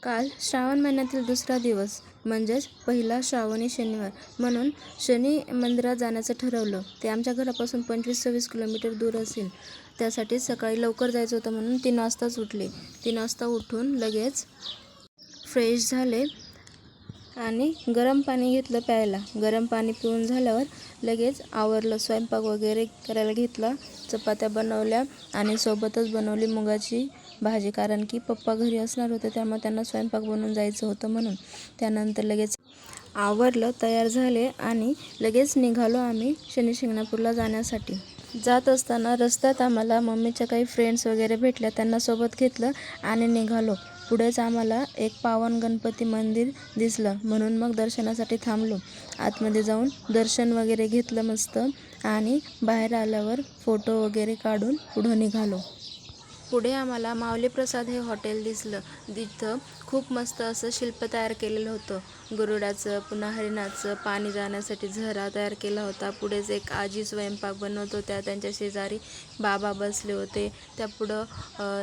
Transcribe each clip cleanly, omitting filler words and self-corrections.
काल श्रावण महिन्यातील दुसरा दिवस म्हणजेच पहिला श्रावणी शनिवार म्हणून शनी मंदिरात जाण्याचं ठरवलं. ते आमच्या घरापासून 25-26 किलोमीटर दूर असेल. त्यासाठी सकाळी लवकर जायचं होतं म्हणून 3 वाजताच उठले. 3 वाजता उठून लगेच फ्रेश झाले आणि गरम पाणी घेतलं प्यायला. गरम पाणी पिऊन झाल्यावर लगेच आवरलं, स्वयंपाक वगैरे करायला घेतला. चपात्या बनवल्या आणि सोबतच बनवली मुगाची भाजी, कारण की पप्पा घरी असणार होते त्यामुळे त्यांना स्वयंपाक बनवून जायचं होतं म्हणून. त्यानंतर लगेच आवरलं, तयार झाले आणि लगेच निघालो आम्ही शनी शिंगणापूरला जाण्यासाठी. जात असताना रस्त्यात आम्हाला मम्मीच्या काही फ्रेंड्स वगैरे भेटल्या, त्यांना सोबत घेतलं आणि निघालो. पुढेच आम्हाला एक पावन गणपती मंदिर दिसलं म्हणून मग दर्शनासाठी थांबलो. आतमध्ये जाऊन दर्शन वगैरे घेतलं मस्त आणि बाहेर आल्यावर फोटो वगैरे काढून पुढं निघालो. पुढे आम्हाला माऊली प्रसाद हे हॉटेल दिसलं. तिथं खूप मस्त असं शिल्प तयार केलेलं होतं. गरुडाचं, पुन्हा हरिणाचं पाणी जाण्यासाठी झरा तयार केला होता. पुढेच एक आजी स्वयंपाक बनवत होत्या, त्यांच्या शेजारी बाबा बसले होते. त्या पुढं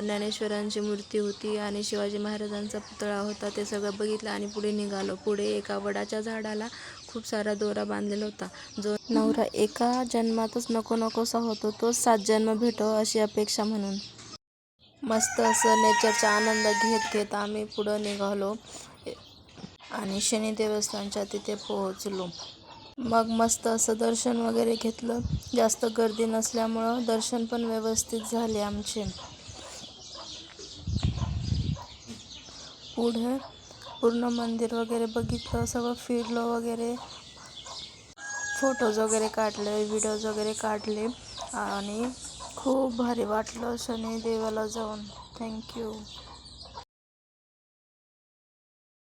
ज्ञानेश्वरांची मूर्ती होती आणि शिवाजी महाराजांचा पुतळा होता. ते सगळं बघितलं आणि पुढे निघालो. पुढे एका वडाच्या झाडाला खूप सारा दोरा बांधलेला होता. जो नवरा एका जन्मातच नको नकोसा होतो, तोच 7 जन्म भेटो अशी अपेक्षा म्हणून. मस्त असं नेचरचा आनंद घेत आम्ही पुढं निघालो आणि शनी देवस्थानच्या तिथे पोहोचलो. मग मस्त असं दर्शन वगैरे घेतलं. जास्त गर्दी नसल्यामुळं दर्शन पण व्यवस्थित झाले आमचे. पुढे पूर्ण मंदिर वगैरे बघितलं, सगळं फिरलो वगैरे, फोटोज वगैरे काढले, व्हिडिओज वगैरे काढले आणि खूप भारी वाटलं शनी देवाला जाऊन. थँक्यू.